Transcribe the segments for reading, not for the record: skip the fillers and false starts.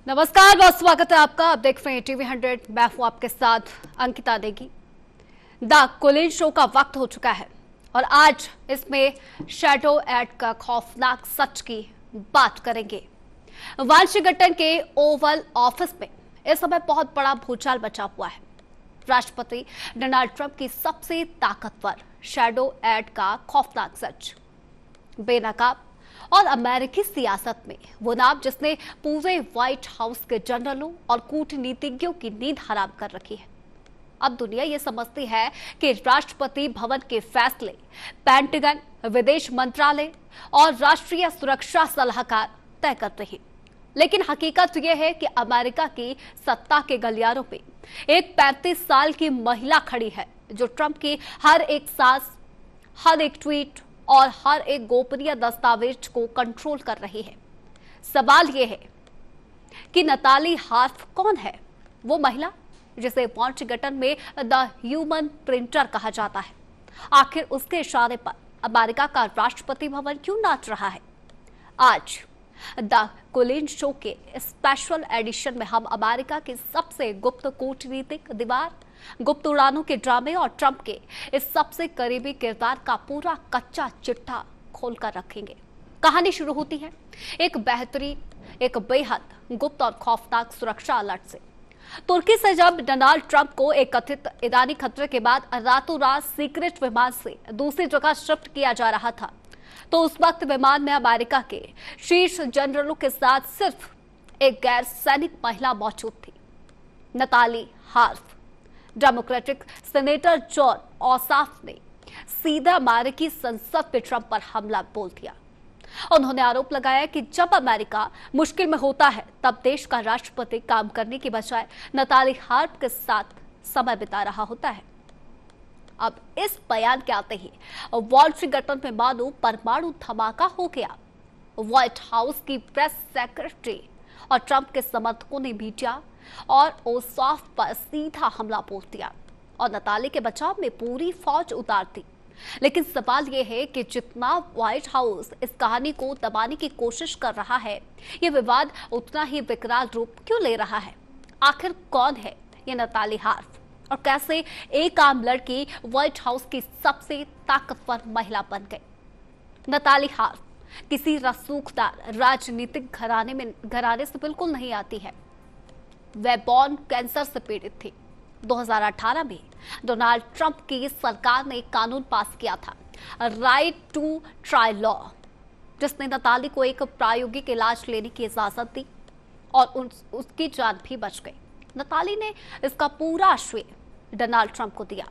नमस्कार, बहुत स्वागत है आपका। आप देख रहे हैं टीवी 100। मैं हूं आपके साथ अंकिता देगी। द कोलिन शो का वक्त हो चुका है और आज इसमें शैडो एड का खौफनाक सच की बात करेंगे। वाशिंगटन के ओवल ऑफिस में इस समय बहुत बड़ा भूचाल मचा हुआ है। राष्ट्रपति डोनाल्ड ट्रंप की सबसे ताकतवर शैडो एड का खौफनाक सच। बेनकाब और अमेरिकी सियासत में वो नाम जिसने पूरे व्हाइट हाउस के जनरलों और कूटनीतिज्ञों की नींद हराम कर रखी है। अब दुनिया ये समझती है कि राष्ट्रपति भवन के फैसले पेंटागन, विदेश मंत्रालय और राष्ट्रीय सुरक्षा सलाहकार तय करते हैं। लेकिन हकीकत यह है कि अमेरिका की सत्ता के गलियारों पे एक 35 साल की महिला खड़ी है जो ट्रंप की हर एक सांस, हर एक ट्वीट और हर एक गोपनीय दस्तावेज को कंट्रोल कर रही है। सवाल यह है कि नताली हार्फ कौन है? वो महिला जिसे वाशिंगटन में द ह्यूमन प्रिंटर कहा जाता है। आखिर उसके इशारे पर अमेरिका का राष्ट्रपति भवन क्यों नाच रहा है? आज द कोलिन शो के स्पेशल एडिशन में हम अमेरिका की सबसे गुप्त कूटनीतिक दीवार, गुप्त उड़ानों के ड्रामे और ट्रंप के इस सबसे करीबी किरदार का पूरा कच्चा चिट्ठा खोलकर रखेंगे। कहानी शुरू होती है एक बेहद गुप्त और खौफनाक सुरक्षा अलर्ट से। तुर्की से जब डोनाल्ड ट्रंप को एक कथित ईरानी खतरे के बाद रातों रात सीक्रेट विमान से दूसरी जगह शिफ्ट किया जा रहा था, तो उस वक्त विमान में अमेरिका के शीर्ष जनरलों के साथ सिर्फ एक गैर सैनिक महिला मौजूद थी, Natalie half. Democratic senator John Osaf ने सीधा अमेरिकी संसद पे ट्रंप पर हमला बोल दिया। उन्होंने आरोप लगाया कि जब अमेरिका मुश्किल में होता है तब देश का राष्ट्रपति काम करने की बजाय नताली हार्फ के साथ समय बिता रहा होता है। अब इस बयान के आते ही वाशिंगटन में मानो परमाणु धमाका हो गया। व्हाइट हाउस की प्रेस सेक्रेटरी और ट्रंप के समर्थकों ने मीडिया और ओसाफ पर सीधा हमला बोल दिया और नताली के बचाव में पूरी फौज उतार दी। लेकिन सवाल यह है कि जितना व्हाइट हाउस इस कहानी को दबाने की कोशिश कर रहा है, ये विवाद उतना ही विकराल रूप क्यों ले रहा है? आखिर कौन है ये नताली हार्फ और कैसे एक आम लड़की व्हाइट हाउस की सबसे ताकतवर महिला बन गई? नताली हार्फ किसी रसूखदार राजनीतिक घराने से बिल्कुल नहीं आती है। वह बॉर्न कैंसर से पीड़ित थी। 2018 में डोनाल्ड ट्रंप की सरकार ने एक कानून पास किया था, राइट टू ट्राई लॉ, जिसने नताली को एक प्रायोगिक इलाज लेने की इजाजत दी और उसकी जान भी बच गई। नताली ने इसका पूरा श्रेय डोनाल्ड ट्रंप को दिया।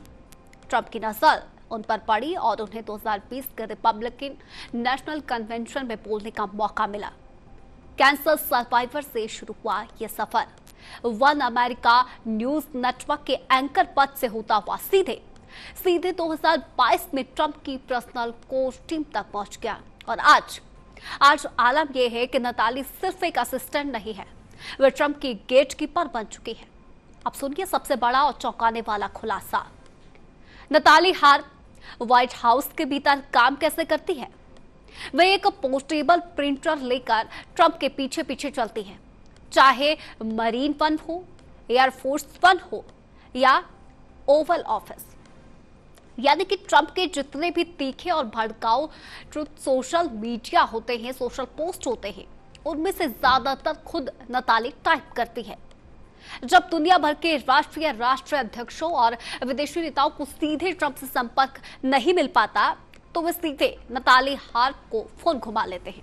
ट्रंप की नजर उन पर पड़ी और उन्हें 2020 के रिपब्लिकन नेशनल कन्वेंशन में बोलने का मौका मिला। कैंसर सर्वाइवर से शुरू हुआ यह सफर वन अमेरिका न्यूज नेटवर्क के एंकर पद से होता हुआ सीधे 2022 में ट्रंप की पर्सनल कोर टीम तक पहुंच गया। और आज आलम यह है कि नताली सिर्फ एक असिस्टेंट नहीं है, वह ट्रंप की गेटकीपर बन चुकी है। अब सुनिए सबसे बड़ा और चौंकाने वाला खुलासा। नताली हार्फ व्हाइट हाउस के भीतर काम कैसे करती है? वह एक पोर्टेबल प्रिंटर लेकर ट्रंप के पीछे पीछे चलती है, चाहे मरीन वन हो, एयरफोर्स वन हो या ओवल ऑफिस। यानी कि ट्रंप के जितने भी तीखे और भड़काऊ सोशल मीडिया होते हैं, सोशल पोस्ट होते हैं, उनमें से ज्यादातर खुद नताली टाइप करती है। जब दुनिया भर के राष्ट्रीय अध्यक्षों और विदेशी नेताओं को सीधे ट्रंप से संपर्क नहीं मिल पाता, तो वे सीधे नताली हार्फ को फोन घुमा लेते हैं।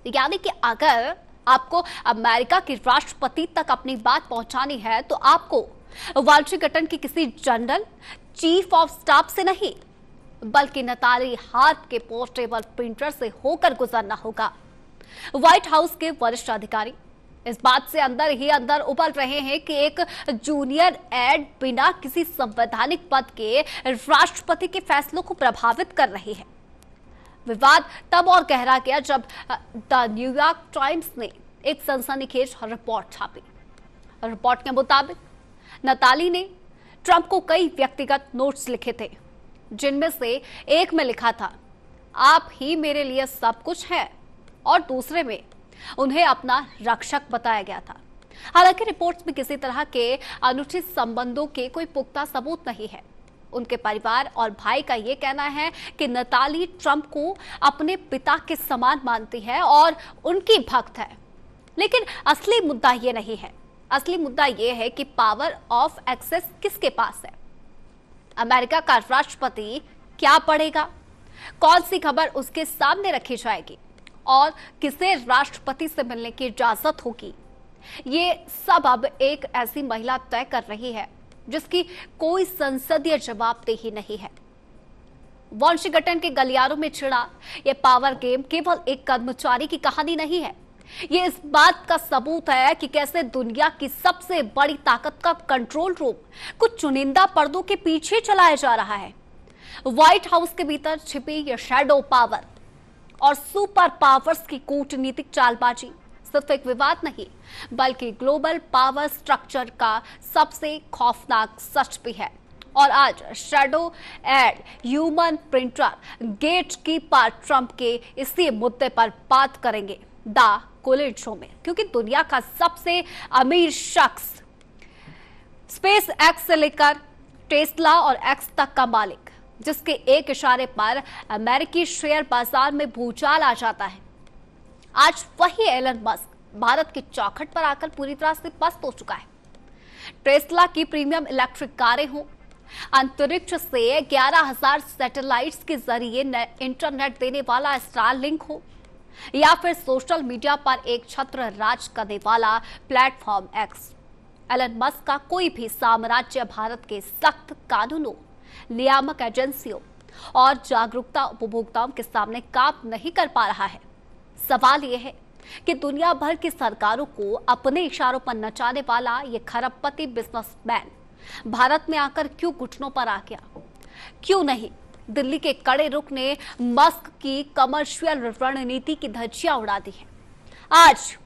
यानी कि अगर आपको अमेरिका के राष्ट्रपति तक अपनी बात पहुंचानी है तो आपको वाशिंगटन की किसी जनरल, चीफ ऑफ स्टाफ से नहीं, बल्कि नताली हार्फ के पोर्टेबल प्रिंटर से होकर गुजरना होगा। व्हाइट हाउस के वरिष्ठ अधिकारी इस बात से अंदर ही अंदर उबल रहे हैं कि एक जूनियर एड बिना किसी संवैधानिक पद के राष्ट्रपति के फैसलों को प्रभावित कर रही है। विवाद तब और गहरा गया जब द न्यूयॉर्क टाइम्स ने एक सनसनीखेज रिपोर्ट छापी। रिपोर्ट के मुताबिक नताली ने ट्रंप को कई व्यक्तिगत नोट्स लिखे थे, जिनमें से एक में लिखा था, आप ही मेरे लिए सब कुछ है, और दूसरे में, उन्हें अपना रक्षक बताया गया था। हालांकि रिपोर्ट्स में किसी तरह के अनुचित संबंधों के कोई पुख्ता सबूत नहीं है। उनके परिवार और भाई का यह कहना है कि नताली ट्रंप को अपने पिता के समान मानती है और उनकी भक्त है। लेकिन असली मुद्दा यह नहीं है। असली मुद्दा यह है कि पावर ऑफ एक्सेस किसके पास है। अमेरिका का राष्ट्रपति क्या पढ़ेगा, कौन सी खबर उसके सामने रखी जाएगी और किसे राष्ट्रपति से मिलने की इजाजत होगी, ये सब अब एक ऐसी महिला तय कर रही है जिसकी कोई संसदीय जवाबदेही नहीं है। वाशिंगटन के गलियारों में छिड़ा यह पावर गेम केवल एक कर्मचारी की कहानी नहीं है। ये इस बात का सबूत है कि कैसे दुनिया की सबसे बड़ी ताकत का कंट्रोल रूम कुछ चुनिंदा पर्दों के पीछे चलाया जा रहा है। व्हाइट हाउस के भीतर छिपी यह शैडो पावर और सुपर पावर्स की कूटनीतिक चालबाजी सिर्फ एक विवाद नहीं, बल्कि ग्लोबल पावर स्ट्रक्चर का सबसे खौफनाक सच भी है। और आज shadow ad human printer gatekeeper Trump के इसी मुद्दे पर बात करेंगे द कोलिन शो में, क्योंकि दुनिया का सबसे अमीर शख्स, स्पेस एक्स से लेकर टेस्ला और एक्स तक का मालिक, जिसके एक इशारे पर अमेरिकी शेयर बाजार में भूचाल आ जाता है, आज वही एलन मस्क भारत की चौखट पर आकर पूरी तरह से पस्त हो चुका है। टेस्ला की प्रीमियम इलेक्ट्रिक कारें हों, अंतरिक्ष से 11,000 सैटेलाइट्स के जरिए इंटरनेट देने वाला स्टारलिंक हो, या फिर सोशल मीडिया पर एक छत्र राज करने वाला प्लेटफॉर्म एक्स, एलन मस्क का कोई भी साम्राज्य भारत के सख्त कानूनों, नियामक एजेंसियों और जागरूकता उपभोक्ताओं के सामने काम नहीं कर पा रहा है। सवाल यह है कि दुनिया भर की सरकारों को अपने इशारों पर नचाने वाला ये खरबपति बिजनेसमैन भारत में आकर क्यों घुटनों पर आ गया? क्यों नहीं दिल्ली के कड़े रुख ने मस्क की कमर्शियल रणनीति की धज्जियां उड़ा दी है। आज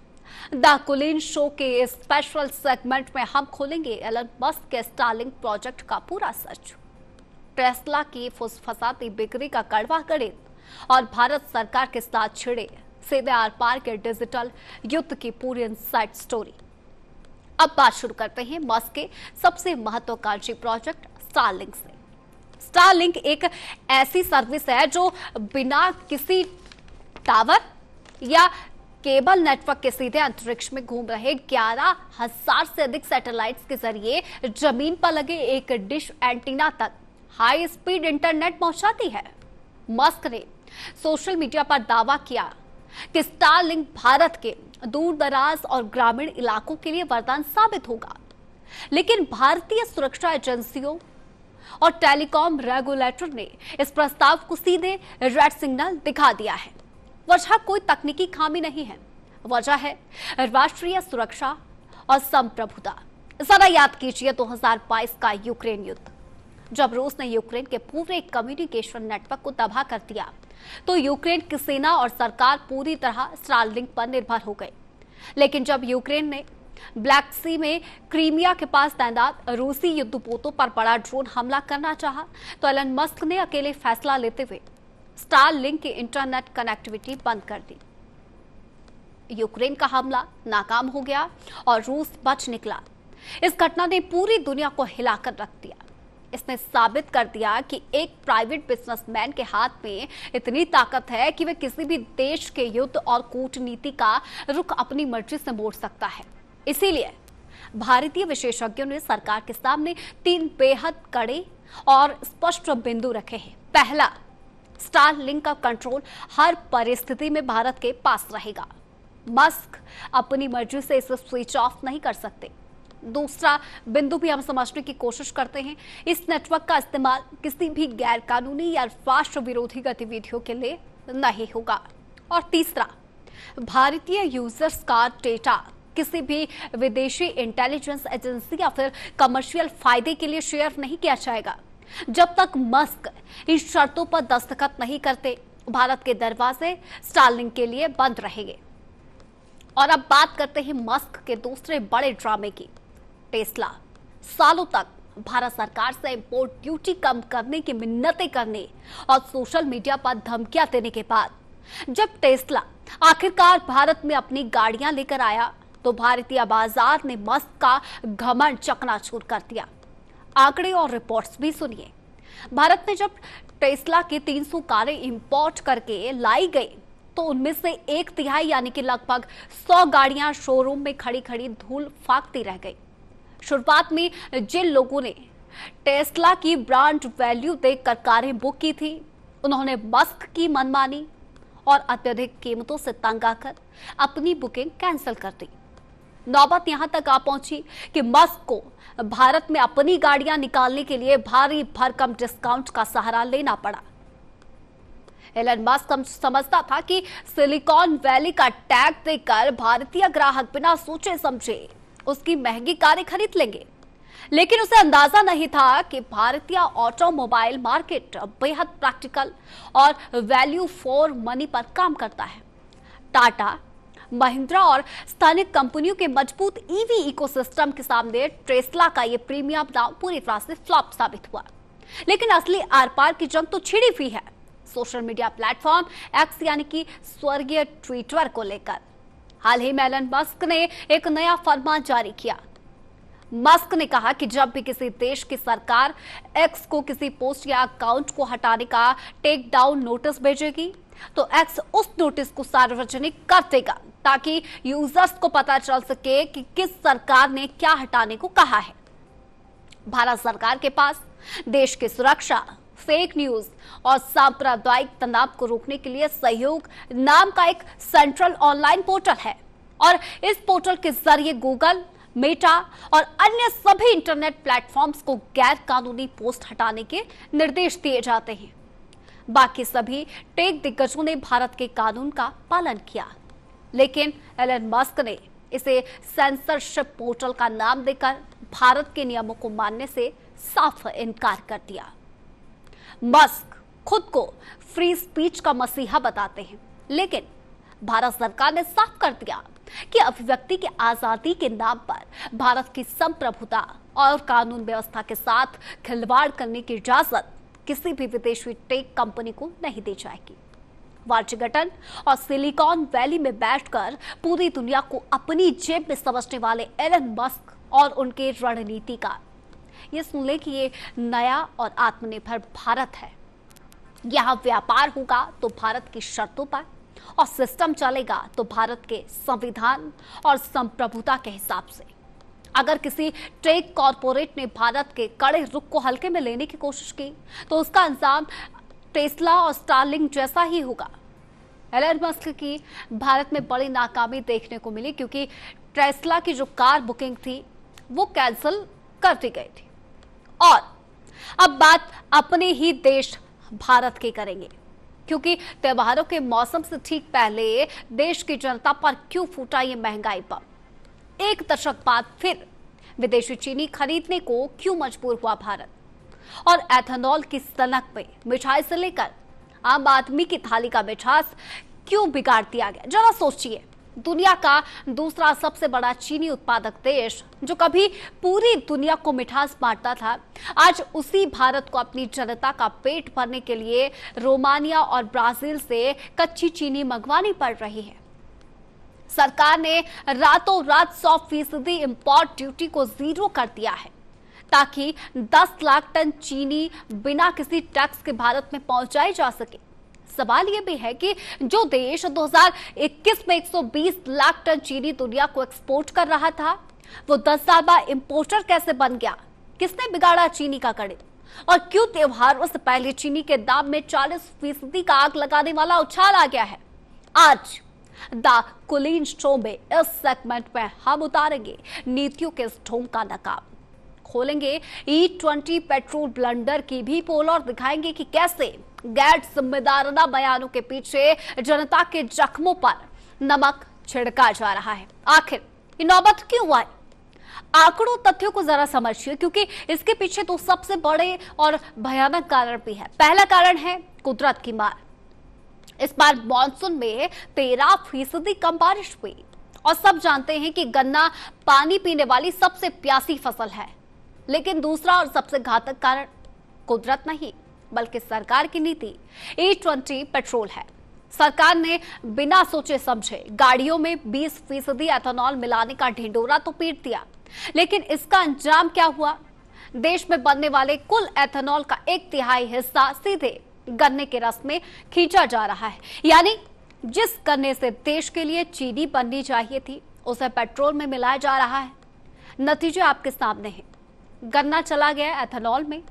द कोलिन शो के स्पेशल सेगमेंट में हम खोलेंगे एलन मस्क के स्टारलिंक प्रोजेक्ट का पूरा सच, टेस्ला की फुसफसाती बिक्री का कड़वा गणित और भारत सरकार के साथ छिड़े सीधे आर पार के डिजिटल युद्ध की पूरी इनसाइड स्टोरी। अब बात शुरू करते हैं मस्क के सबसे महत्वाकांक्षी प्रोजेक्ट स्टारलिंक से। स्टारलिंक एक ऐसी सर्विस है जो बिना किसी टावर या केबल नेटवर्क के सीधे अंतरिक्ष में घूम रहे 11,000 से अधिक सैटेलाइट्स के जरिए जमीन पर लगे एक डिश एंटीना तक हाई स्पीड इंटरनेट पहुंचाती है। मस्क ने सोशल मीडिया पर दावा किया कि स्टारलिंक भारत के दूर दराज और ग्रामीण इलाकों के लिए वरदान साबित होगा, लेकिन भारतीय सुरक्षा एजेंसियों और टेलीकॉम रेगुलेटर ने इस प्रस्ताव को सीधे रेड सिग्नल दिखा दिया है। वजह कोई तकनीकी खामी नहीं है, वजह है राष्ट्रीय सुरक्षा और संप्रभुता। जरा याद कीजिए 2022 का यूक्रेन युद्ध, जब रूस ने यूक्रेन के पूरे कम्युनिकेशन नेटवर्क को तबाह कर दिया तो यूक्रेन की सेना और सरकार पूरी तरह स्टारलिंक पर निर्भर हो गई। लेकिन जब यूक्रेन ने ब्लैक सी में क्रीमिया के पास तैनात रूसी युद्धपोतों पर बड़ा ड्रोन हमला करना चाहा तो एलन मस्क ने अकेले फैसला लेते हुए स्टारलिंक की इंटरनेट कनेक्टिविटी बंद कर दी। यूक्रेन का हमला नाकाम हो गया और रूस बच निकला। इस घटना ने पूरी दुनिया को हिलाकर रख दिया। इसने साबित कर दिया कि एक प्राइवेट बिजनेसमैन के हाथ में इतनी ताकत है कि वह किसी भी देश के युद्ध और कूटनीति का रुख अपनी मर्जी से मोड़ सकता है। इसीलिए भारतीय विशेषज्ञों ने सरकार के सामने 3 बेहद कड़े और स्पष्ट बिंदु रखे हैं। पहला, स्टारलिंक का कंट्रोल हर परिस्थिति में भारत के पास रहेगा। मस्क अपनी मर्जी से इसे स्विच ऑफ नहीं कर सकते। दूसरा बिंदु भी हम समझने की कोशिश करते हैं, इस नेटवर्क का इस्तेमाल किसी भी गैर कानूनी या राष्ट्र विरोधी गतिविधियों के लिए नहीं होगा। और तीसरा, भारतीय यूजर्स का डेटा किसी भी विदेशी इंटेलिजेंस एजेंसी या फिर कमर्शियल फायदे के लिए शेयर नहीं किया जाएगा। जब तक मस्क इन शर्तों पर दस्तखत नहीं करते, भारत के दरवाजे स्टारलिंक के लिए बंद रहेंगे। और अब बात करते हैं मस्क के दूसरे बड़े ड्रामे की, टेस्ला। सालों तक भारत सरकार से इंपोर्ट ड्यूटी कम करने की मिन्नतें करने और सोशल मीडिया पर धमकियां देने के बाद जब टेस्ला आखिरकार भारत में अपनी गाड़ियां लेकर आया तो भारतीय बाजार ने मस्क का घमंड चकनाचूर कर दिया। आंकड़े और रिपोर्ट्स भी सुनिए। भारत में जब टेस्ला की 300 कारें इंपोर्ट करके लाई गई तो उनमें से 1/3 यानी कि लगभग 100 गाड़ियां शोरूम में खड़ी खड़ी धूल फाकती रह गई। शुरुआत में जिन लोगों ने टेस्ला की ब्रांड वैल्यू देखकर कारें बुक की थी, उन्होंने मस्क की मनमानी और अत्यधिक कीमतों से तंग आकर अपनी बुकिंग कैंसिल कर दी। नौबत यहां तक आ पहुंची कि मस्क को भारत में अपनी गाड़ियां निकालने के लिए भारी भरकम डिस्काउंट का सहारा लेना पड़ा। एलन मस्क समझता था कि सिलिकॉन वैली का टैग देकर भारतीय ग्राहक बिना सोचे समझे उसकी महंगी कारें खरीद लेंगे, लेकिन उसे अंदाजा नहीं था कि भारतीय ऑटोमोबाइल मार्केट बेहद प्रैक्टिकल और वैल्यू फॉर मनी पर काम करता है। टाटा, महिंद्रा और स्थानिक कंपनियों के मजबूत ईवी इकोसिस्टम के सामने टेस्ला का यह प्रीमियम दाम पूरी तरह से फ्लॉप साबित हुआ। लेकिन असली आर पार की जंग तो छिड़ी हुई है सोशल मीडिया प्लेटफॉर्म एक्स यानी कि स्वर्गीय ट्विटर को लेकर। हाल ही में एलन मस्क ने एक नया फरमान जारी किया। मस्क ने कहा कि जब भी किसी देश की सरकार एक्स को किसी पोस्ट या अकाउंट को हटाने का टेक डाउन नोटिस भेजेगी तो एक्स उस नोटिस को सार्वजनिक कर देगा ताकि यूजर्स को पता चल सके कि किस सरकार ने क्या हटाने को कहा है। भारत सरकार के पास देश की सुरक्षा, फेक न्यूज और सांप्रदायिक तनाव को रोकने के लिए सहयोग नाम का एक सेंट्रल ऑनलाइन पोर्टल है और इस पोर्टल के जरिए गूगल, मेटा और अन्य सभी इंटरनेट प्लेटफॉर्म्स को गैर कानूनी पोस्ट हटाने के निर्देश दिए जाते हैं। बाकी सभी टेक दिग्गजों ने भारत के कानून का पालन किया, लेकिन एलन मस्क ने इसे सेंसरशिप पोर्टल का नाम देकर भारत के नियमों को मानने से साफ इनकार कर दिया। मस्क खुद को फ्री स्पीच का मसीहा बताते हैं, लेकिन भारत सरकार ने साफ कर दिया कि अभिव्यक्ति की आजादी के नाम पर भारत की संप्रभुता और कानून व्यवस्था के साथ खिलवाड़ करने की इजाजत किसी भी विदेशी टेक कंपनी को नहीं दी जाएगी। वाशिंगटन और सिलिकॉन वैली में बैठकर पूरी दुनिया को अपनी जेब में समझने वाले एलन मस्क और उनके रणनीतिकार ये सुन ले कि ये नया और आत्मनिर्भर भारत है। यहाँ व्यापार होगा तो भारत की शर्तों पर और सिस्टम चलेगा तो भारत के संविधान और संप्रभुता के हिसाब से। अगर किसी टेक कॉरपोरेट ने भारत के कड़े रुख को हल्के में लेने की कोशिश की तो उसका अंजाम टेस्ला और स्टारलिंक जैसा ही होगा। एलन मस्क की भारत में बड़ी नाकामी देखने को मिली क्योंकि टेस्ला की जो कार बुकिंग थी वो कैंसिल कर दी गई थी। और अब बात अपने ही देश भारत की करेंगे, क्योंकि त्योहारों के मौसम से ठीक पहले देश की जनता पर क्यों फूटा ये महंगाई बम। एक दशक बाद फिर विदेशी चीनी खरीदने को क्यों मजबूर हुआ भारत, और एथेनॉल की सनक में मिठाई से लेकर आम आदमी की थाली का मिठास क्यों बिगाड़ दिया गया। जरा सोचिए, दुनिया का दूसरा सबसे बड़ा चीनी उत्पादक देश जो कभी पूरी दुनिया को मिठास बांटता था, आज उसी भारत को अपनी जनता का पेट भरने के लिए रोमानिया और ब्राजील से कच्ची चीनी मंगवानी पड़ रही है। सरकार ने रातों रात 100% इंपोर्ट ड्यूटी को जीरो कर दिया है ताकि 10 लाख टन चीनी बिना किसी टैक्स के भारत में पहुंचाई जा सके। सवाल यह भी है कि जो देश 2021 में 120 लाख टन चीनी दुनिया को एक्सपोर्ट कर रहा था, वो 10 साल बाद इंपोर्टर कैसे बन गया? किसने बिगाड़ा चीनी का गणित? और क्यों त्योहारों से पहले चीनी के दाम में 40% का आग लगाने वाला उछाल आ गया है? आज द कुलीन शो में इस सेगमेंट में हम उतारेंगे नीतियों के इस ढोंग का नकाब, खोलेंगे E20 पेट्रोल ब्लंडर की भी पोल और दिखाएंगे कि कैसे गैर जिम्मेदाराना बयानों के पीछे जनता के जख्मों पर नमक छिड़का जा रहा है। आखिर ये नौबत क्यों आई? आंकड़ों तथ्यों को जरा समझिए, क्योंकि इसके पीछे तो सबसे बड़े और भयानक कारण भी है। पहला कारण है कुदरत की मार। इस बार मॉनसून में 13% कम बारिश हुई और सब जानते हैं कि गन्ना पानी पीने वाली सबसे प्यासी फसल है। लेकिन दूसरा और सबसे घातक कारण कुदरत नहीं बल्कि सरकार की नीति E20 पेट्रोल है। सरकार ने बिना सोचे समझे गाड़ियों में 20% एथेनॉल मिलाने का ढिंडोरा तो पीट दिया, लेकिन इसका अंजाम क्या हुआ? देश में बनने वाले कुल एथेनॉल का 1/3 हिस्सा सीधे गन्ने के रस में खींचा जा रहा है। यानी जिस गन्ने से देश के लिए चीनी बननी चाहिए थी, उसे पेट्रोल में मिलाया जा रहा है। नतीजे आपके सामने हैं। गन्ना चला गया एथेनॉल में,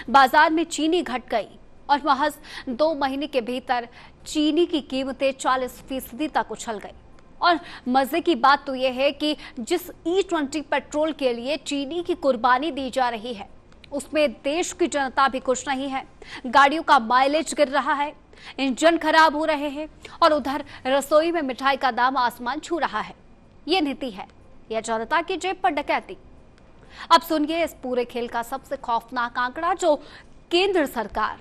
बाजार में चीनी घट गई और महज 2 महीने के भीतर चीनी की कीमतें 40% तक उछल गई। और मजे की बात तो यह है कि जिस E20 पेट्रोल के लिए चीनी की कुर्बानी दी जा रही है, उसमें देश की जनता भी खुश नहीं है। गाड़ियों का माइलेज गिर रहा है, इंजन खराब हो रहे हैं और उधर रसोई में मिठाई का दाम आसमान छू रहा है। ये नीति है या जनता की जेब पर डकैती? अब सुनिए इस पूरे खेल का सबसे खौफनाक आंकड़ा जो केंद्र सरकार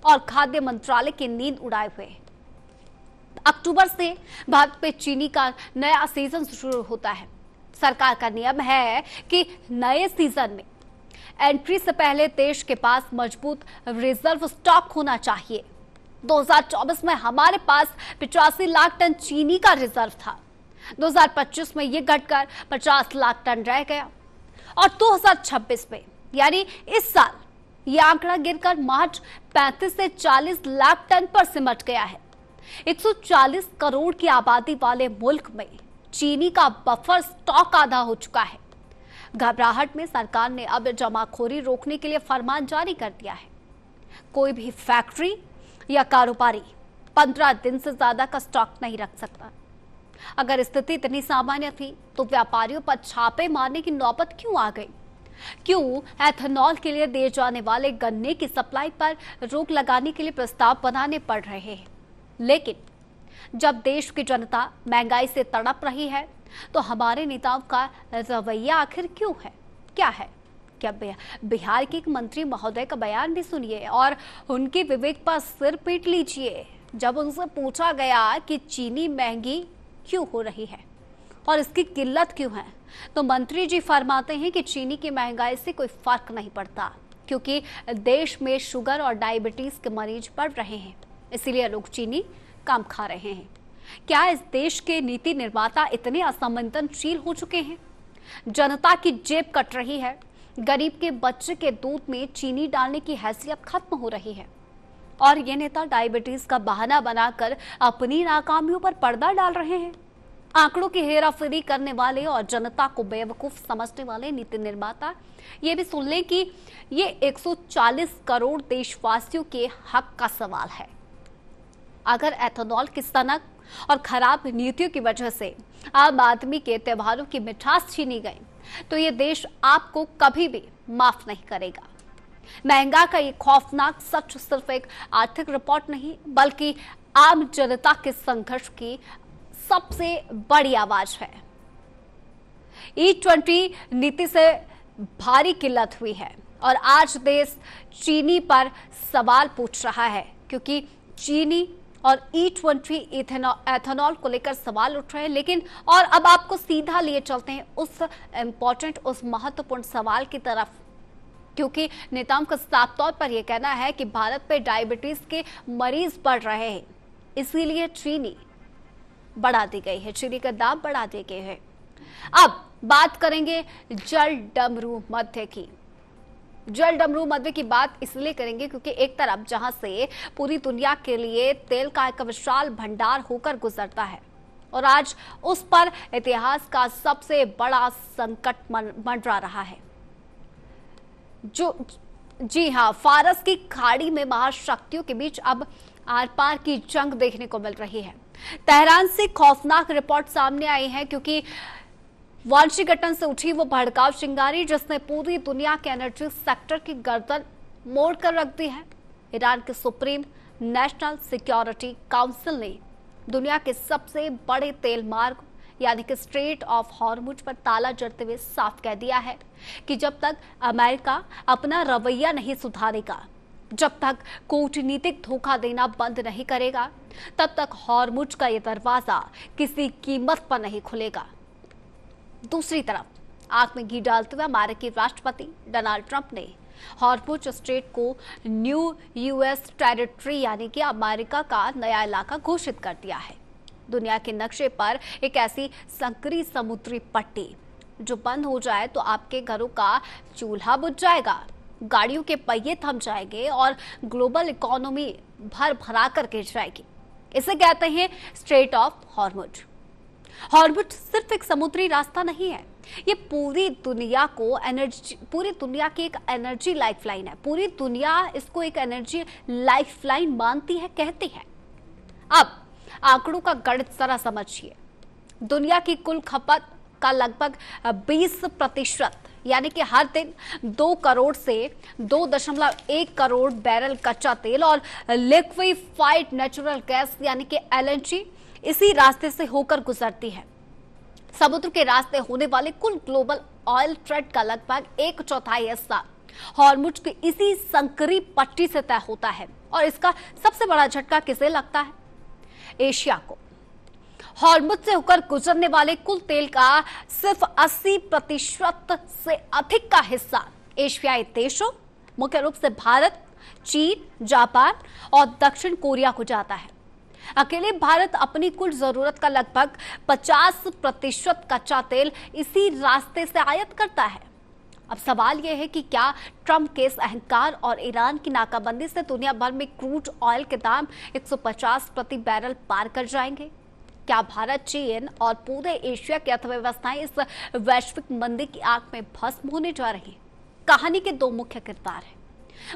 और खाद्य मंत्रालय की नींद उड़ाए हुए है। अक्टूबर से भारत पे चीनी का नया सीजन शुरू होता है। सरकार का नियम है कि नए सीजन में एंट्री से पहले देश के पास मजबूत रिजर्व स्टॉक होना चाहिए। 2024 में हमारे पास 85 लाख टन चीनी का रिजर्व था। 2025 में यह घटकर 50 लाख टन रह गया और 2026 में यानी इस साल यह आंकड़ा गिरकर मार्च 35 से 40 लाख टन पर सिमट गया है। 140 करोड़ की आबादी वाले मुल्क में चीनी का बफर स्टॉक आधा हो चुका है। घबराहट में सरकार ने अब जमाखोरी रोकने के लिए फरमान जारी कर दिया है। कोई भी फैक्ट्री या कारोबारी 15 दिन से ज्यादा का स्टॉक नहीं रख सकता। अगर स्थिति इतनी सामान्य थी तो व्यापारियों पर छापे मारने की नौबत क्यों आ गई? क्यों एथेनॉल के लिए दिए जाने वाले गन्ने की सप्लाई पर रोक लगाने के लिए प्रस्ताव बनाने पड़ रहे हैं? लेकिन जब देश की जनता महंगाई से तड़प रही है तो हमारे नेताओं का रवैया आखिर क्यों है? क्या है? क्या बिहार के एक मंत्री महोदय का बयान भी सुनिए और उनके विवेक पर सिर पीट लीजिए जब उनसे पूछा गया कि चीनी महंगी क्यों हो रही है और इसकी किल्लत क्यों है, तो मंत्री जी फरमाते हैं कि चीनी की महंगाई से कोई फर्क नहीं पड़ता, क्योंकि देश में शुगर और डायबिटीज के मरीज बढ़ रहे हैं, इसीलिए लोग चीनी कम खा रहे हैं। क्या इस देश के नीति निर्माता इतने असंवेदनशील हो चुके हैं? जनता की जेब कट रही है, गरीब के बच्चे के दूध में चीनी डालने की हैसियत खत्म हो रही है और ये नेता डायबिटीज का बहाना बनाकर अपनी नाकामियों पर पर्दा डाल रहे हैं। आंकड़ों की हेराफेरी करने वाले और जनता को बेवकूफ समझने वाले नीति निर्माता ये भी सुन लें कि ये 140 करोड़ देशवासियों के हक का सवाल है। अगर एथेनॉल की सनक और खराब नीतियों की वजह से आम आदमी के त्योहारों की मिठास छीनी गई तो ये देश आपको कभी भी माफ नहीं करेगा। महंगा का ये खौफनाक सच सिर्फ एक आर्थिक रिपोर्ट नहीं बल्कि आम जनता के संघर्ष की सबसे बड़ी आवाज है। E20 नीति से भारी किल्लत हुई है और आज देश चीनी पर सवाल पूछ रहा है, क्योंकि चीनी और E20 एथेनॉल को लेकर सवाल उठ रहे हैं। लेकिन और अब आपको सीधा लिए चलते हैं उस महत्वपूर्ण सवाल की तरफ, क्योंकि नेताओं का साफ तौर पर यह कहना है कि भारत में डायबिटीज के मरीज बढ़ रहे हैं, इसीलिए चीनी बढ़ा दी गई है, चीनी का दाम बढ़ा दिए गए हैं। अब बात करेंगे जल डमरू मध्य की। जल डमरू मध्य की बात इसलिए करेंगे क्योंकि एक तरफ जहां से पूरी दुनिया के लिए तेल का एक विशाल भंडार होकर गुजरता है और आज उस पर इतिहास का सबसे बड़ा संकट मंडरा रहा है। जी हां, फारस की खाड़ी में महाशक्तियों के बीच अब आर पार की जंग देखने को मिल रही है। तेहरान से खौफनाक रिपोर्ट सामने आई है क्योंकि वाशिंगटन से उठी वो भड़काऊ चिंगारी जिसने पूरी दुनिया के एनर्जी सेक्टर की गर्दन मोड़ कर रख दी है। ईरान के सुप्रीम नेशनल सिक्योरिटी काउंसिल ने दुनिया के सबसे बड़े तेल मार्ग यानी कि स्ट्रेट ऑफ हॉर्मुज पर ताला जड़ते हुए साफ कह दिया है कि जब तक अमेरिका अपना रवैया नहीं सुधारेगा, जब तक कूटनीतिक धोखा देना बंद नहीं करेगा, तब तक हॉर्मुज का यह दरवाजा किसी कीमत पर नहीं खुलेगा। दूसरी तरफ आंख में घी डालते हुए अमेरिकी राष्ट्रपति डोनाल्ड ट्रंप ने हॉर्मुज स्ट्रेट को न्यू यूएस टेरिटरी यानी कि अमेरिका का नया इलाका घोषित कर दिया है। दुनिया के नक्शे पर एक ऐसी संकरी समुद्री पट्टी जो बंद हो जाए तो आपके घरों का चूल्हा बुझ जाएगा, गाड़ियों के पहिए थम जाएंगे और ग्लोबल इकोनॉमी भर भरा कर गिर जाएगी। इसे कहते हैं स्ट्रेट ऑफ हॉर्मुज। हॉर्मुज सिर्फ एक समुद्री रास्ता नहीं है, ये पूरी दुनिया की एक एनर्जी लाइफलाइन है। पूरी दुनिया इसको एक एनर्जी लाइफलाइन मानती है, कहती है। अब आंकड़ों का गणित जरा समझिए। दुनिया की कुल खपत का लगभग 20% यानी कि हर दिन 2 करोड़ से 2.1 करोड़ बैरल कच्चा तेल और लिक्विफाइड नेचुरल गैस यानी कि एलएनजी इसी रास्ते से होकर गुजरती है। समुद्र के रास्ते होने वाले कुल ग्लोबल ऑयल ट्रेड का लगभग 1/4 हिस्सा हॉर्मुज की इसी संकरी पट्टी से तय होता है। और इसका सबसे बड़ा झटका किसे लगता है? एशिया को। हॉर्मुज से होकर गुजरने वाले कुल तेल का सिर्फ 80% से अधिक का हिस्सा एशियाई देशों, मुख्य रूप से भारत, चीन, जापान और दक्षिण कोरिया को जाता है। अकेले भारत अपनी कुल जरूरत का लगभग 50% कच्चा तेल इसी रास्ते से आयात करता है। अब सवाल यह है कि क्या ट्रंप के इस अहंकार और ईरान की नाकाबंदी से दुनिया भर में क्रूड ऑयल के दाम 150 प्रति बैरल पार कर जाएंगे? क्या भारत, चीन और पूरे एशिया की अर्थव्यवस्थाएं इस वैश्विक मंदी की आग में भस्म होने जा रही हैं? कहानी के 2 मुख्य किरदार हैं,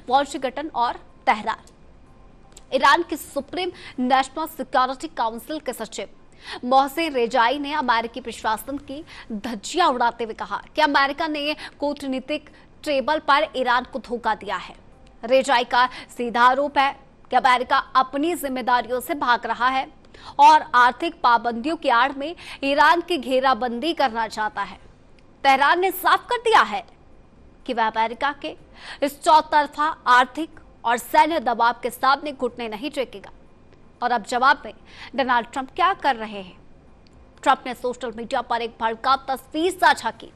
वॉशिंगटन और तेहरान। ईरान के सुप्रीम नेशनल सिक्योरिटी काउंसिल के सचिव मोहसिन रेजाई ने अमेरिकी प्रशासन की धज्जियां उड़ाते हुए कहा कि अमेरिका ने कूटनीतिक टेबल पर ईरान को धोखा दिया है। रेजाई का सीधा आरोप है कि अमेरिका अपनी जिम्मेदारियों से भाग रहा है और आर्थिक पाबंदियों की आड़ में ईरान की घेराबंदी करना चाहता है। तेहरान ने साफ कर दिया है कि वह अमेरिका के इस चौतरफा आर्थिक और सैन्य दबाव के सामने घुटने नहीं टेकेगा। और अब जवाब में डोनाल्ड ट्रंप क्या कर रहे हैं? ट्रंप ने सोशल मीडिया पर एक भड़काऊ तस्वीर साझा की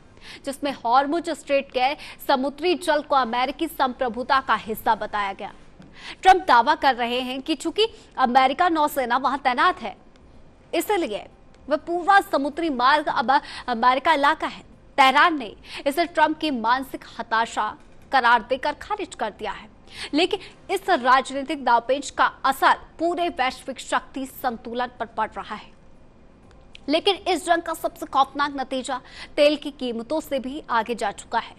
जिसमें हॉर्मुज स्ट्रेट के समुद्री जल को अमेरिकी संप्रभुता का हिस्सा बताया गया। ट्रंप दावा कर रहे हैं कि चूंकि अमेरिका नौसेना वहां तैनात है, इसलिए वह पूरा समुद्री मार्ग अब अमेरिका इलाका है। तेहरान ने इसे ट्रंप की मानसिक हताशा करार देकर खारिज कर दिया है। लेकिन इस राजनीतिक दांवपेच का असर पूरे वैश्विक शक्ति संतुलन पर पड़ रहा है। लेकिन इस जंग का सबसे खौफनाक नतीजा तेल की कीमतों से भी आगे जा चुका है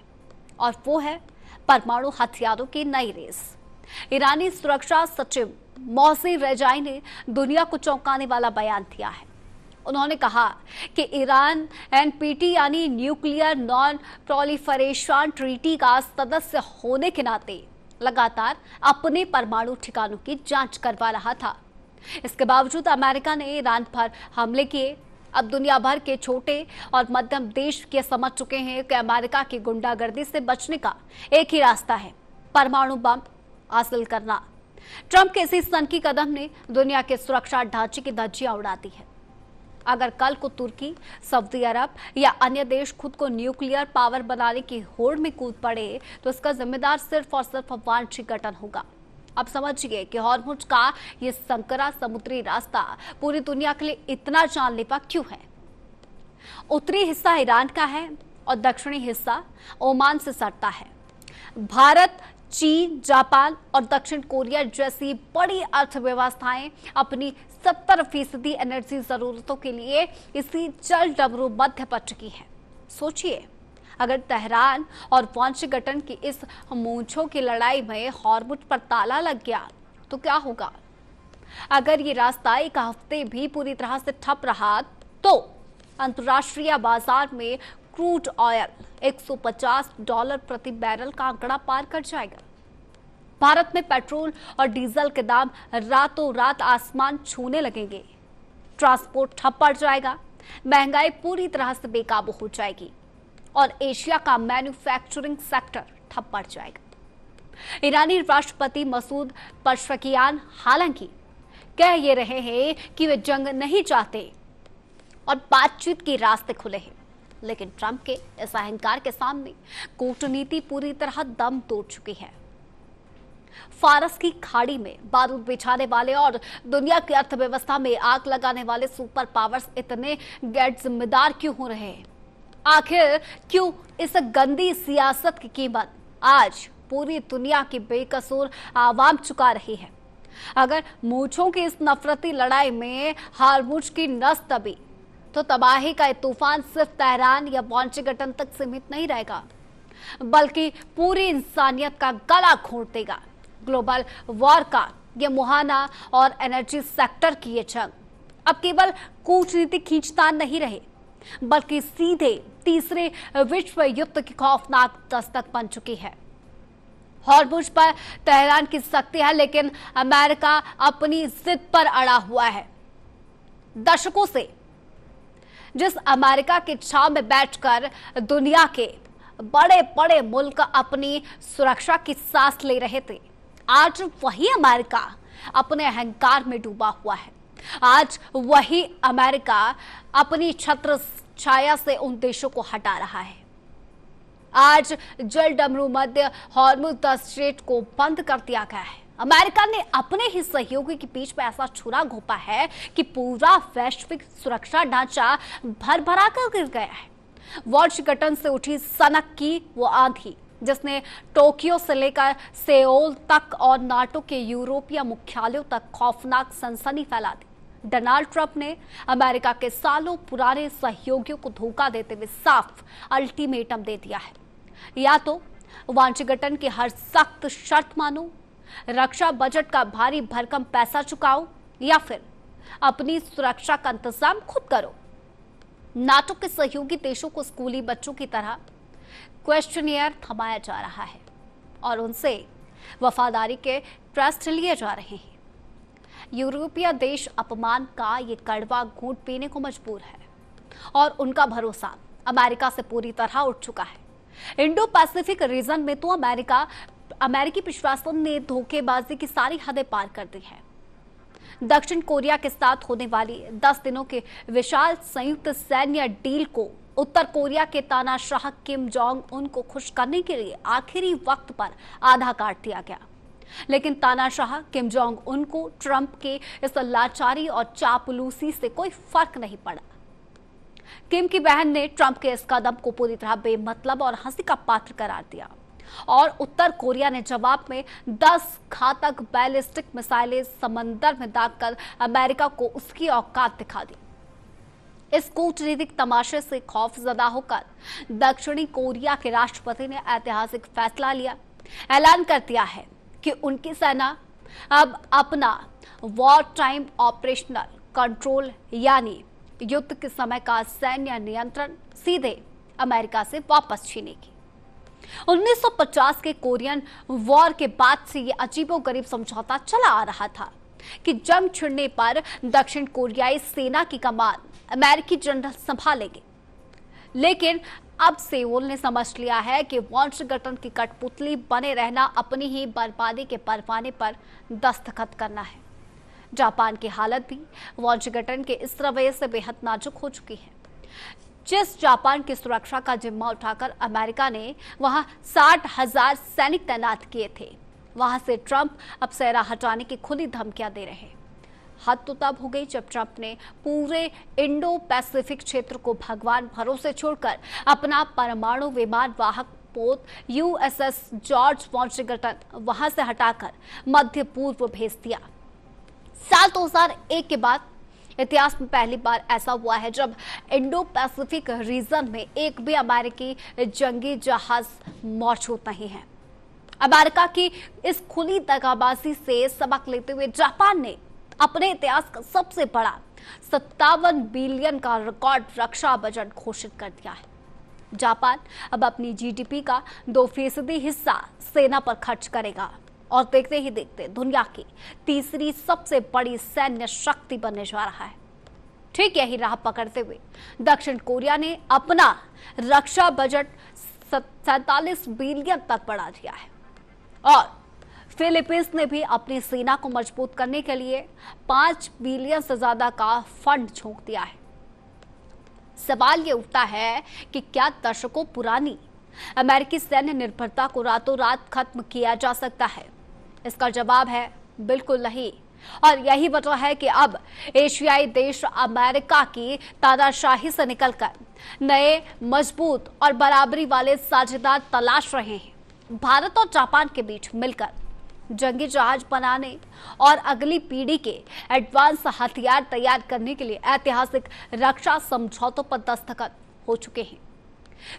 और वो है परमाणु हथियारों की नई रेस। ईरानी सुरक्षा सचिव मोहसिन रेजाई ने दुनिया को चौंकाने वाला बयान दिया है। उन्होंने कहा कि ईरान एनपीटी यानी न्यूक्लियर नॉन प्रोलिफरेशन ट्रीटी का सदस्य होने के नाते लगातार अपने परमाणु ठिकानों की जांच करवा रहा था। इसके बावजूद अमेरिका ने ईरान पर हमले किए। अब दुनिया भर के छोटे और मध्यम देश ये समझ चुके हैं कि अमेरिका की गुंडागर्दी से बचने का एक ही रास्ता है, परमाणु बम हासिल करना। ट्रंप के इसी सनकी कदम ने दुनिया के सुरक्षा ढांचे की धज्जियां उड़ा दी है। अगर कल को तुर्की, सऊदी अरब या अन्य देश खुद को न्यूक्लियर पावर बनाने की होड़ में कूद पड़े तो इसका जिम्मेदार सिर्फ और सिर्फ वांछित गठन होगा। अब समझिए कि हॉर्मुज का ये संकरा समुद्री रास्ता पूरी दुनिया के लिए इतना जानलेवा क्यों है। उत्तरी हिस्सा ईरान का है और दक्षिणी हिस्सा ओमान से सटता है। भारत, चीन, जापान और दक्षिण कोरिया जैसी बड़ी अर्थव्यवस्थाएं अपनी 70% एनर्जी जरूरतों के लिए इसी जल डमरू मध्य पर टिकी है। सोचिए, अगर तेहरान और वाशिंगटन की इस मूंछों की लड़ाई में हॉर्मुज पर ताला लग गया तो क्या होगा? अगर ये रास्ता एक हफ्ते भी पूरी तरह से ठप रहा तो अंतर्राष्ट्रीय बाजार में क्रूड ऑयल $150 प्रति बैरल का आंकड़ा पार कर जाएगा। भारत में पेट्रोल और डीजल के दाम रातों रात आसमान छूने लगेंगे। ट्रांसपोर्ट ठप पड़ जाएगा, महंगाई पूरी तरह से बेकाबू हो जाएगी और एशिया का मैन्युफैक्चरिंग सेक्टर ठप पड़ जाएगा। ईरानी राष्ट्रपति मसूद पशकियान हालांकि कह ये रहे हैं कि वे जंग नहीं चाहते और बातचीत के रास्ते खुले हैं, लेकिन ट्रंप के इस अहंकार के सामने कूटनीति पूरी तरह दम तोड़ चुकी है। फारस की खाड़ी में बारूद बिछाने वाले और दुनिया की अर्थव्यवस्था में आग लगाने वाले सुपर पावर्स इतने गैर जिम्मेदार क्यों हो रहे हैं? आखिर क्यों इस गंदी सियासत की कीमत आज पूरी दुनिया की बेकसूर आवाम चुका रही है? अगर मूंछों की इस नफरती लड़ाई में हारमूज की नस दबी तो तबाही का तूफान सिर्फ तेहरान या वाशिंगटन तक सीमित नहीं रहेगा, बल्कि पूरी इंसानियत का गला घोंट देगा। ग्लोबल वॉर का ये मुहाना और एनर्जी सेक्टर की ये जंग अब केवल कूटनीतिक खींचतान नहीं रहे, बल्कि सीधे तीसरे विश्व युद्ध की खौफनाक दस्तक बन चुकी है। हॉर्मुज पर तेहरान की सख्ती है, लेकिन अमेरिका अपनी जिद पर अड़ा हुआ है। दशकों से जिस अमेरिका की छाव में बैठकर दुनिया के बड़े बड़े मुल्क अपनी सुरक्षा की सांस ले रहे थे, आज वही अमेरिका अपने अहंकार में डूबा हुआ है। आज वही अमेरिका अपनी छत्र छाया से उन देशों को हटा रहा है। आज जल डमरू मध्य हॉर्मुज स्ट्रेट को बंद कर दिया गया है। अमेरिका ने अपने ही सहयोगी के बीच में ऐसा छुरा घोंपा है कि पूरा वैश्विक सुरक्षा ढांचा भरभरा कर गिर गया है। वाशिंगटन से उठी सनक की वो आंधी जिसने टोक्यो से लेकर सेओल तक और नाटो के यूरोपीय मुख्यालयों तक खौफनाक सनसनी फैला दी। डोनाल्ड ट्रंप ने अमेरिका के सालों पुराने सहयोगियों को धोखा देते हुए साफ अल्टीमेटम दे दिया है, या तो वाशिंगटन की हर सख्त शर्त मानो, रक्षा बजट का भारी भरकम पैसा चुकाओ, या फिर अपनी सुरक्षा का इंतजाम खुद करो। नाटो के सहयोगी देशों को स्कूली बच्चों की तरह क्वेश्चनियर थमाया जा रहा है और उनसे वफादारी के ट्रस्ट लिए जा रहे हैं। यूरोपीय देश अपमान का ये कड़वा घूंट पीने को मजबूर है और उनका भरोसा अमेरिका से पूरी तरह उठ चुका है। इंडो पैसिफिक रीजन में तो अमेरिकी प्रशासन ने धोखेबाजी की सारी हदें पार कर दी है। दक्षिण कोरिया के साथ होने वाली 10 दिनों के विशाल संयुक्त सैन्य डील को उत्तर कोरिया के तानाशाह किम जोंग उन को खुश करने के लिए आखिरी वक्त पर आधा काट दिया गया, लेकिन तानाशाह किम जोंग उन को ट्रंप के इस लाचारी और चापलूसी से कोई फर्क नहीं पड़ा। किम की बहन ने ट्रंप के इस कदम को पूरी तरह बेमतलब और हंसी का पात्र करार दिया और उत्तर कोरिया ने जवाब में 10 घातक बैलिस्टिक मिसाइलें समंदर में दागकर अमेरिका को उसकी औकात दिखा दी। इस कूटनीतिक तमाशे से खौफजदा होकर दक्षिणी कोरिया के राष्ट्रपति ने ऐतिहासिक फैसला लिया। ऐलान कर दिया है कि उनकी सेना अब अपना वॉर टाइम ऑपरेशनल कंट्रोल यानी युद्ध के समय का सैन्य नियंत्रण सीधे अमेरिका से वापस छीनेगी। 1950 के कोरियन वॉर के बाद से ये अजीबोगरीब समझौता चला आ रहा था कि जंग छिड़ने पर दक्षिण कोरियाई सेना की कमान अमेरिकी जनरल संभालेंगे, लेकिन अब सेओल ने समझ लिया है कि वाशिंगटन की कठपुतली बने रहना अपनी ही बर्बादी के परवाने पर दस्तखत करना है। जापान की हालत भी वाशिंगटन के इस रवैये से बेहद नाजुक हो चुकी है। जिस जापान की सुरक्षा का जिम्मा उठाकर अमेरिका ने वहां 60,000 सैनिक तैनात किए थे, वहां से ट्रंप अब सेना हटाने की खुली धमकियां दे रहे हैं। हद तो तब हो गई जब ट्रंप ने पूरे इंडो पैसिफिक क्षेत्र को भगवान भरोसे छोड़कर अपना परमाणु विमान वाहक पोत यूएसएस जॉर्ज वाशिंगटन वहां से हटाकर मध्य पूर्व भेज दिया। साल 2001 के बाद इतिहास में पहली बार ऐसा हुआ है जब इंडो पैसिफिक रीजन में एक भी अमेरिकी जंगी जहाज मौजूद नहीं है। अमेरिका की इस खुली दगाबाजी से सबक लेते हुए जापान ने अपने इतिहास का सबसे बड़ा 57 बिलियन का रिकॉर्ड रक्षा बजट घोषित कर दिया है। जापान अब अपनी जीडीपी का 2% हिस्सा सेना पर खर्च करेगा और देखते ही देखते दुनिया की तीसरी सबसे बड़ी सैन्य शक्ति बनने जा रहा है। ठीक यही राह पकड़ते हुए दक्षिण कोरिया ने अपना रक्षा बजट 47 बिलियन तक बढ़ा दिया है और फिलीपींस ने भी अपनी सेना को मजबूत करने के लिए 5 बिलियन से ज्यादा का फंड झोंक दिया है। सवाल ये उठता है कि क्या दशकों पुरानी अमेरिकी सैन्य निर्भरता को रातों रात खत्म किया जा सकता है? इसका जवाब है बिल्कुल नहीं। और यही वजह है कि अब एशियाई देश अमेरिका की तानाशाही से निकलकर नए, मजबूत और बराबरी वाले साझेदार तलाश रहे हैं। भारत और जापान के बीच मिलकर जंगी जहाज बनाने और अगली पीढ़ी के एडवांस हथियार तैयार करने के लिए ऐतिहासिक रक्षा समझौतों पर दस्तखत हो चुके हैं।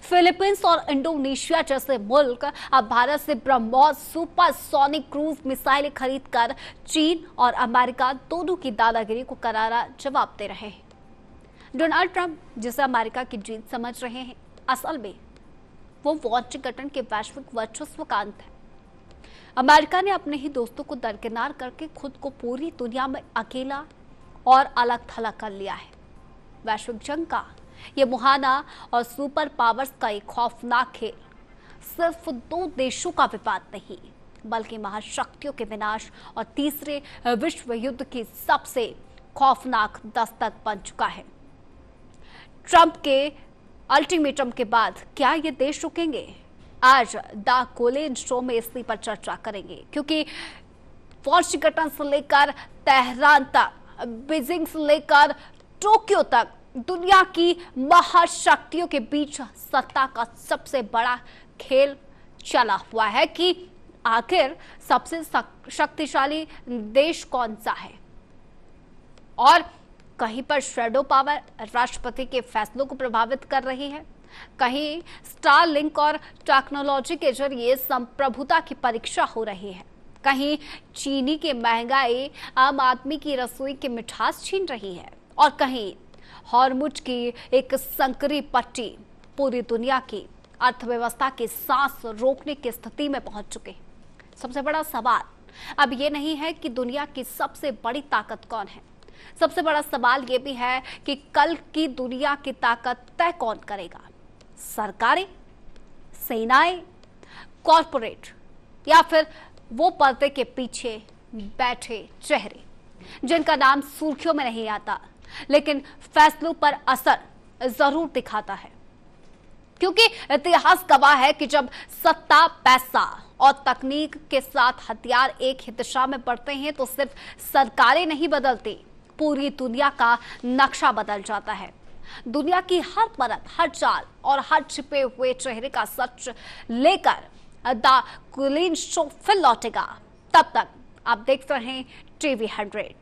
फिलीपींस और इंडोनेशिया जैसे मुल्क अब भारत से ब्रह्मोस सुपरसोनिक क्रूज मिसाइलें खरीदकर चीन और अमेरिका दोनों की दादागिरी को करारा जवाब दे रहे हैं। डोनाल्ड ट्रंप, जिसे अमेरिका की जीत समझ रहे हैं, असल में वो वॉशिंगटन के वैश्विक वर्चस्व का अंत है। अमेरिका ने अपने ही दोस्तों को दरकिनार करके खुद को पूरी दुनिया में अकेला और अलग थलग कर लिया है। वैश्विक जंग का ये मुहाना और सुपर पावर्स का एक खौफनाक खेल सिर्फ दो देशों का विवाद नहीं, बल्कि महाशक्तियों के विनाश और तीसरे विश्व युद्ध की सबसे खौफनाक दस्तक बन चुका है। ट्रंप के अल्टीमेटम के बाद क्या ये देश रुकेंगे? आज द कोलिन शो में इसी पर चर्चा करेंगे, क्योंकि वॉशिंगटन से लेकर तेहरान तक, बीजिंग से लेकर टोक्यो तक दुनिया की महाशक्तियों के बीच सत्ता का सबसे बड़ा खेल चला हुआ है कि आखिर सबसे शक्तिशाली देश कौन सा है। और कहीं पर शैडो पावर राष्ट्रपति के फैसलों को प्रभावित कर रही है, कहीं स्टारलिंक और टेक्नोलॉजी के जरिए संप्रभुता की परीक्षा हो रही है, कहीं चीनी की महंगाई आम आदमी की रसोई की मिठास छीन रही है, और कहीं हॉर्मुज की एक संकरी पट्टी पूरी दुनिया की अर्थव्यवस्था की सांस रोकने की स्थिति में पहुंच चुके। सबसे बड़ा सवाल अब ये नहीं है कि दुनिया की सबसे बड़ी ताकत कौन है, सबसे बड़ा सवाल ये भी है कि कल की दुनिया की ताकत तय कौन करेगा? सरकारें, सेनाएं, कॉरपोरेट, या फिर वो पर्दे के पीछे बैठे चेहरे जिनका नाम सुर्खियों में नहीं आता, लेकिन फैसलों पर असर जरूर दिखाता है। क्योंकि इतिहास गवाह है कि जब सत्ता, पैसा और तकनीक के साथ हथियार एक ही दिशा में बढ़ते हैं तो सिर्फ सरकारें नहीं बदलती, पूरी दुनिया का नक्शा बदल जाता है। दुनिया की हर परत, हर चाल और हर छिपे हुए चेहरे का सच लेकर द कोलिन शो फिर लौटेगा। तब तक आप देखते रहें टीवी 100।